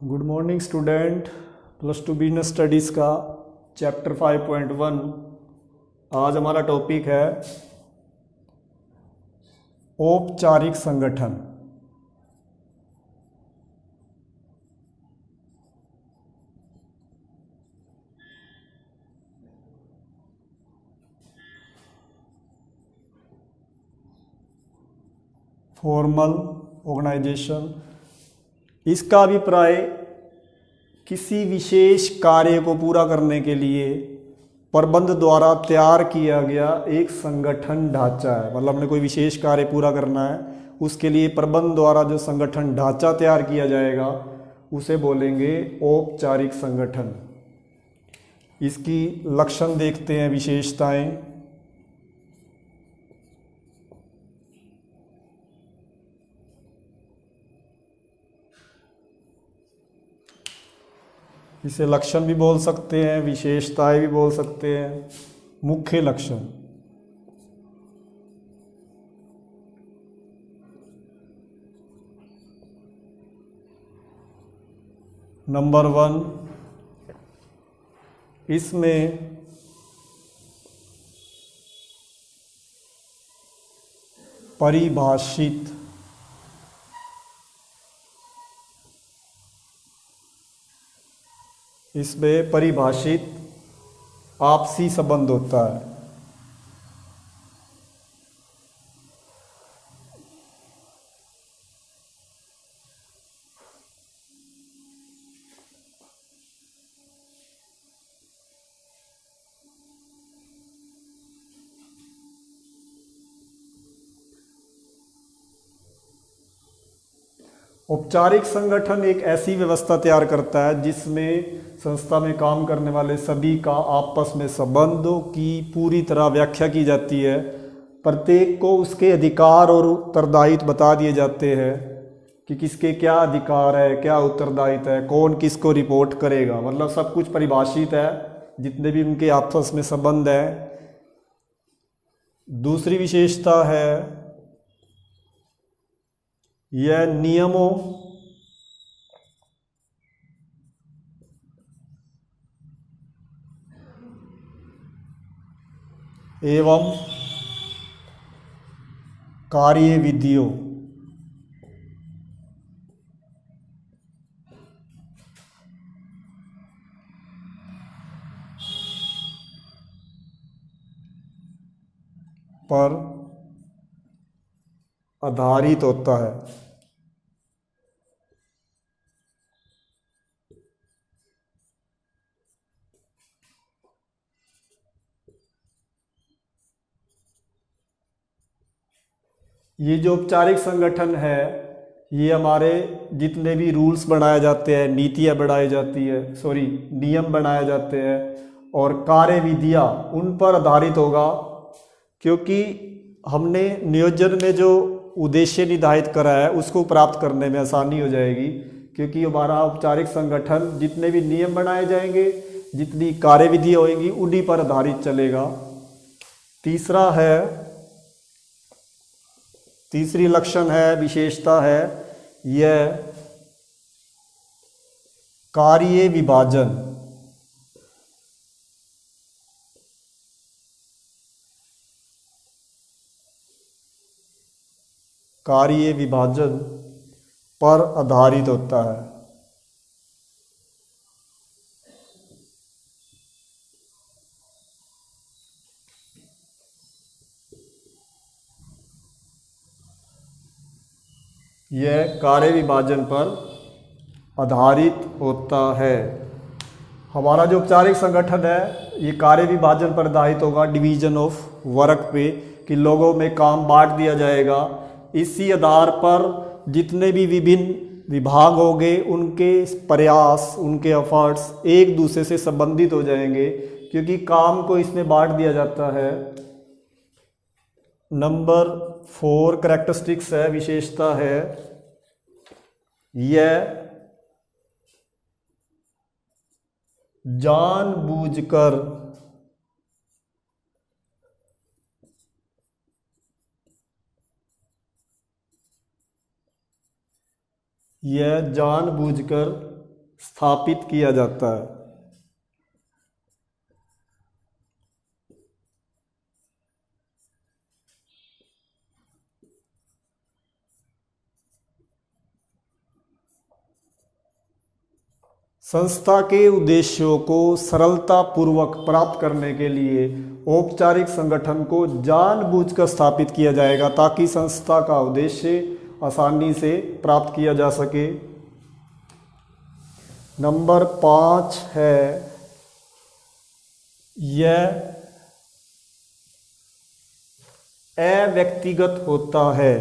Good morning student. Plus two business studies का chapter 5.1। आज हमारा टॉपिक है औपचारिक संगठन। Formal organisation. इसका अभिप्राय किसी विशेष कार्य को पूरा करने के लिए प्रबंध द्वारा तैयार किया गया एक संगठन ढांचा है। मतलब हमने कोई विशेष कार्य पूरा करना है, उसके लिए प्रबंध द्वारा जो संगठन ढांचा तैयार किया जाएगा उसे बोलेंगे औपचारिक संगठन। इसकी लक्षण देखते हैं, विशेषताएं। इसे लक्षण भी बोल सकते हैं, विशेषताएं भी बोल सकते हैं। मुख्य लक्षण। नंबर 1, इसमें परिभाषित आपसी संबंध होता है। औपचारिक संगठन एक ऐसी व्यवस्था तैयार करता है जिसमें संस्था में काम करने वाले सभी का आपस में संबंधों की पूरी तरह व्याख्या की जाती है। प्रत्येक को उसके अधिकार और उत्तरदायित्व बता दिए जाते हैं कि किसके क्या अधिकार है, क्या उत्तरदायित्व है, कौन किसको रिपोर्ट करेगा। मतलब सब कुछ परिभाषित है, जितने भी उनके आपस में संबंध है। दूसरी विशेषता है यह नियमों एवं कार्यविधियों पर आधारित होता है। ये जो औपचारिक संगठन है, ये हमारे जितने भी रूल्स बनाए जाते हैं, नीतियाँ बनाई जाती है, नियम बनाए जाते हैं और कार्यविधियाँ उन पर आधारित होगा। क्योंकि हमने नियोजन में जो उद्देश्य निर्धारित करा है उसको प्राप्त करने में आसानी हो जाएगी। क्योंकि हमारा औपचारिक संगठन जितने भी नियम बनाए जाएंगे, जितनी कार्यविधि होएंगी, उन्हीं पर आधारित चलेगा। तीसरी लक्षण है, विशेषता है यह कार्य विभाजन। कार्य विभाजन पर आधारित होता है। यह कार्य विभाजन पर आधारित होता है। हमारा जो औपचारिक संगठन है ये कार्य विभाजन पर आधारित होगा, डिवीजन ऑफ वर्क पे, कि लोगों में काम बांट दिया जाएगा। इसी आधार पर जितने भी विभिन्न विभाग होंगे उनके प्रयास, उनके एफर्ट्स एक दूसरे से संबंधित हो जाएंगे, क्योंकि काम को इसमें बांट दिया जाता है। नंबर 4 कैरेक्टरिस्टिक्स है, विशेषता है यह जानबूझकर यह जानबूझकर स्थापित किया जाता है। संस्था के उद्देश्यों को सरलतापूर्वक प्राप्त करने के लिए औपचारिक संगठन को जानबूझकर स्थापित किया जाएगा ताकि संस्था का उद्देश्य आसानी से प्राप्त किया जा सके। नंबर 5 है यह अव्यक्तिगत होता है।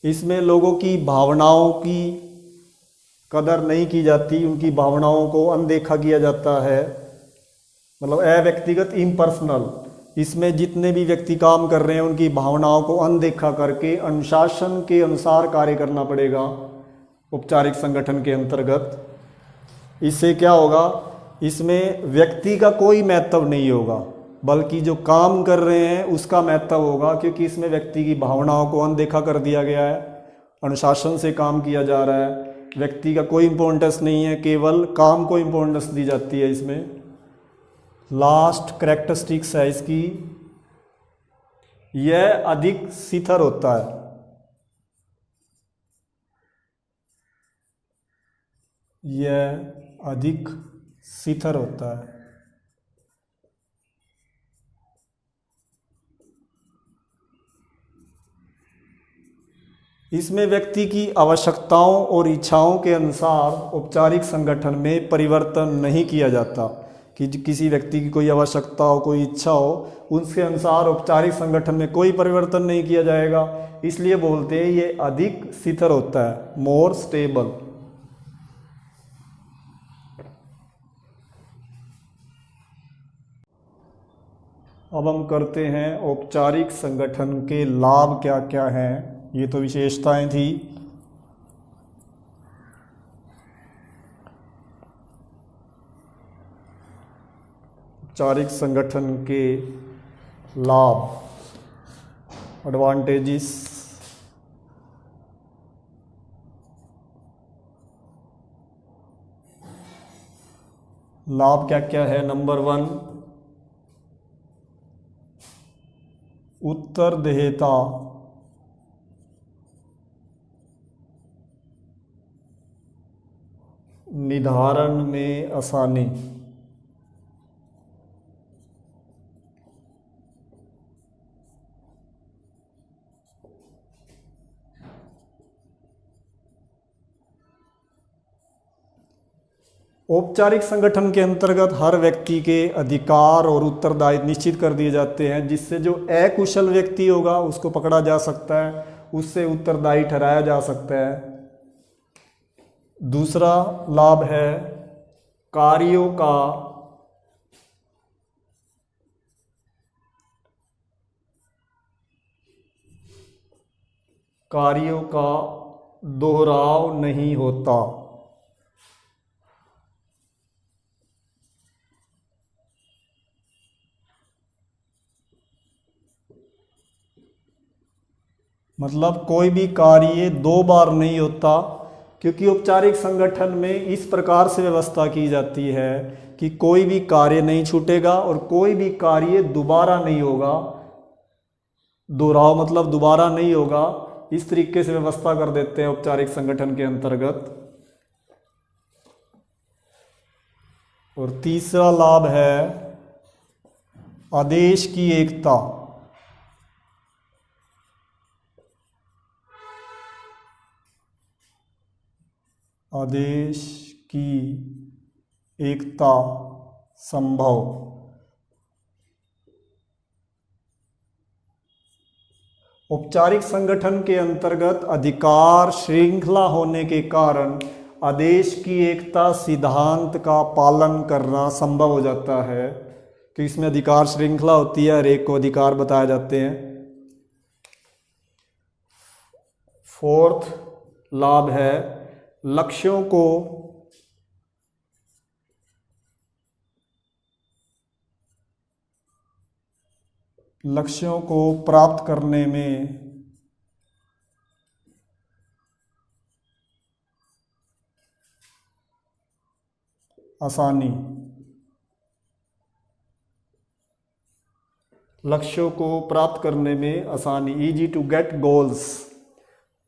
इसमें लोगों की भावनाओं की कदर नहीं की जाती, उनकी भावनाओं को अनदेखा किया जाता है। मतलब अव्यक्तिगत, इम्पर्सनल। इसमें जितने भी व्यक्ति काम कर रहे हैं उनकी भावनाओं को अनदेखा करके अनुशासन के अनुसार कार्य करना पड़ेगा औपचारिक संगठन के अंतर्गत। इससे क्या होगा, इसमें व्यक्ति का कोई महत्व नहीं होगा बल्कि जो काम कर रहे हैं उसका महत्व होगा, क्योंकि इसमें व्यक्ति की भावनाओं को अनदेखा कर दिया गया है, अनुशासन से काम किया जा रहा है, व्यक्ति का कोई इम्पोर्टेंस नहीं है, केवल काम को इम्पोर्टेंस दी जाती है इसमें। लास्ट कैरेक्टरिस्टिक्स है इसकी, यह अधिक शिथिल होता है। यह अधिक शिथिल होता है। इसमें व्यक्ति की आवश्यकताओं और इच्छाओं के अनुसार औपचारिक संगठन में परिवर्तन नहीं किया जाता, कि किसी व्यक्ति की कोई आवश्यकता हो, कोई इच्छा हो, उसके अनुसार औपचारिक संगठन में कोई परिवर्तन नहीं किया जाएगा। इसलिए बोलते हैं ये अधिक शिथिल होता है, मोर स्टेबल। अब हम करते हैं औपचारिक संगठन के लाभ क्या क्या हैं। ये तो विशेषताएं थी। औपचारिक संगठन के लाभ, एडवांटेजेस। लाभ क्या क्या है। नंबर 1, उत्तरदेयता। निर्धारण में आसानी। औपचारिक संगठन के अंतर्गत हर व्यक्ति के अधिकार और उत्तरदायित्व निश्चित कर दिए जाते हैं, जिससे जो अकुशल व्यक्ति होगा उसको पकड़ा जा सकता है, उससे उत्तरदायी ठहराया जा सकता है। दूसरा लाभ है कार्यों का दोहराव नहीं होता। मतलब कोई भी कार्य 2 बार नहीं होता, क्योंकि औपचारिक संगठन में इस प्रकार से व्यवस्था की जाती है कि कोई भी कार्य नहीं छूटेगा और कोई भी कार्य दोबारा नहीं होगा। दोहराव मतलब दोबारा नहीं होगा, इस तरीके से व्यवस्था कर देते हैं औपचारिक संगठन के अंतर्गत। और तीसरा लाभ है आदेश की एकता। आदेश की एकता संभव। औपचारिक संगठन के अंतर्गत अधिकार श्रृंखला होने के कारण आदेश की एकता सिद्धांत का पालन करना संभव हो जाता है, कि इसमें अधिकार श्रृंखला होती है, हर एक को अधिकार बताए जाते हैं। 4th लाभ है लक्ष्यों को लक्ष्यों को प्राप्त करने में आसानी, लक्ष्यों को प्राप्त करने में आसानी, इजी टू गेट गोल्स,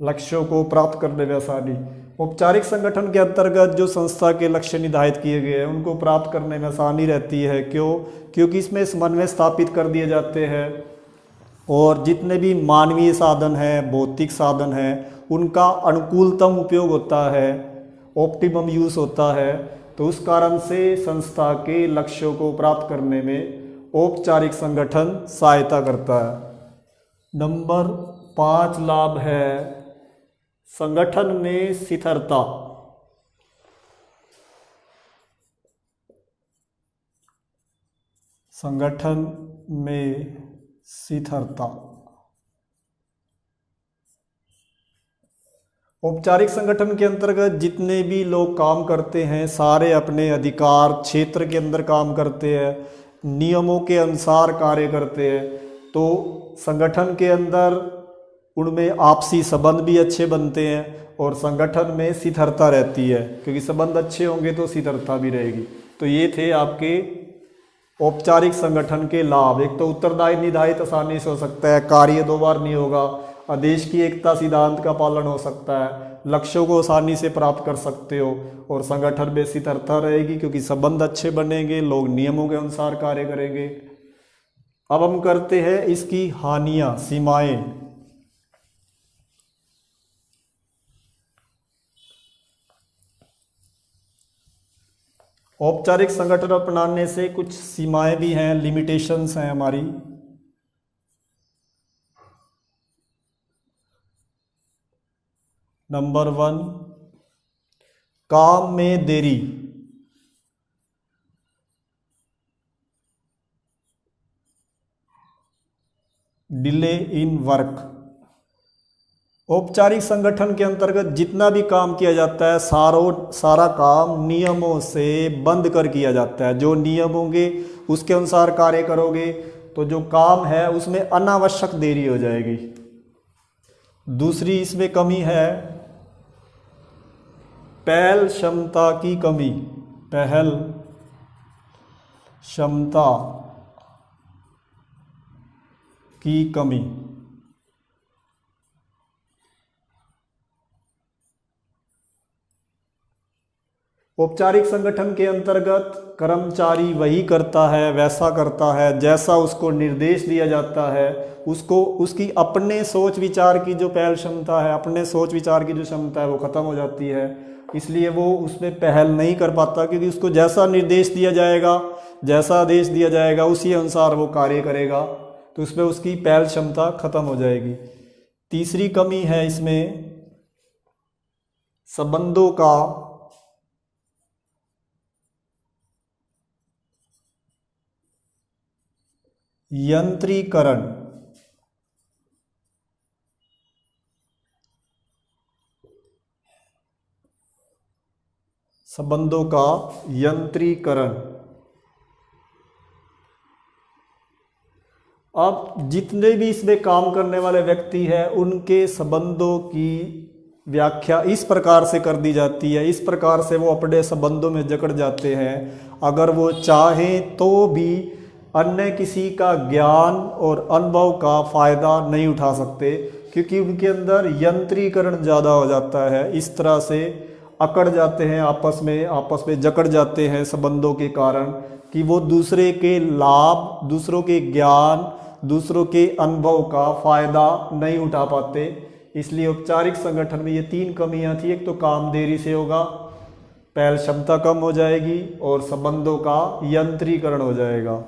लक्ष्यों को प्राप्त करने में आसानी। औपचारिक संगठन के अंतर्गत जो संस्था के लक्ष्य निर्धारित किए गए हैं उनको प्राप्त करने में आसानी रहती है। क्यों? क्योंकि इसमें समन्वय स्थापित कर दिए जाते हैं और जितने भी मानवीय साधन हैं, भौतिक साधन हैं, उनका अनुकूलतम उपयोग होता है, ऑप्टिमम यूज़ होता है। तो उस कारण से संस्था के लक्ष्यों को प्राप्त करने में औपचारिक संगठन सहायता करता है। नंबर 5 लाभ है संगठन में स्थिरता। संगठन में स्थिरता। औपचारिक संगठन के अंतर्गत जितने भी लोग काम करते हैं सारे अपने अधिकार क्षेत्र के अंदर काम करते हैं, नियमों के अनुसार कार्य करते हैं। तो संगठन के अंदर उनमें आपसी संबंध भी अच्छे बनते हैं और संगठन में स्थिरता रहती है, क्योंकि संबंध अच्छे होंगे तो स्थिरता भी रहेगी। तो ये थे आपके औपचारिक संगठन के लाभ। एक तो उत्तरदायी निर्धारित आसानी से हो सकता है, कार्य 2 बार नहीं होगा, आदेश की एकता सिद्धांत का पालन हो सकता है, लक्ष्यों को आसानी से प्राप्त कर सकते हो और संगठन में स्थिरता रहेगी क्योंकि संबंध अच्छे बनेंगे, लोग नियमों के अनुसार कार्य करेंगे। अब हम करते हैं इसकी हानियां, सीमाएं। औपचारिक संगठन अपनाने से कुछ सीमाएं भी हैं, लिमिटेशंस हैं हमारी। नंबर 1, काम में देरी। Delay in work. औपचारिक संगठन के अंतर्गत जितना भी काम किया जाता है सारा काम नियमों से बंद कर किया जाता है। जो नियम होंगे उसके अनुसार कार्य करोगे तो जो काम है उसमें अनावश्यक देरी हो जाएगी। दूसरी इसमें कमी है पहल क्षमता की कमी। पहल क्षमता की कमी। औपचारिक संगठन के अंतर्गत कर्मचारी वही करता है, वैसा करता है जैसा उसको निर्देश दिया जाता है। उसको उसकी अपने सोच विचार की जो पहल क्षमता है, अपने सोच विचार की जो क्षमता है वो ख़त्म हो जाती है। इसलिए वो उसमें पहल नहीं कर पाता, क्योंकि उसको जैसा निर्देश दिया जाएगा, जैसा आदेश दिया जाएगा उसी अनुसार वो कार्य करेगा, तो उसमें उसकी पहल क्षमता खत्म हो जाएगी। तीसरी कमी है इसमें संबंधों का यंत्रीकरण। संबंधों का यंत्रीकरण। अब जितने भी इसमें काम करने वाले व्यक्ति हैं उनके संबंधों की व्याख्या इस प्रकार से कर दी जाती है, इस प्रकार से वो अपने संबंधों में जकड़ जाते हैं। अगर वो चाहें तो भी अन्य किसी का ज्ञान और अनुभव का फ़ायदा नहीं उठा सकते, क्योंकि उनके अंदर यंत्रीकरण ज़्यादा हो जाता है। इस तरह से अकड़ जाते हैं, आपस में जकड़ जाते हैं संबंधों के कारण, कि वो दूसरे के लाभ, दूसरों के ज्ञान, दूसरों के अनुभव का फ़ायदा नहीं उठा पाते। इसलिए औपचारिक संगठन में ये 3 कमियां थी। एक तो काम देरी से होगा, पहल क्षमता कम हो जाएगी और संबंधों का यंत्रीकरण हो जाएगा।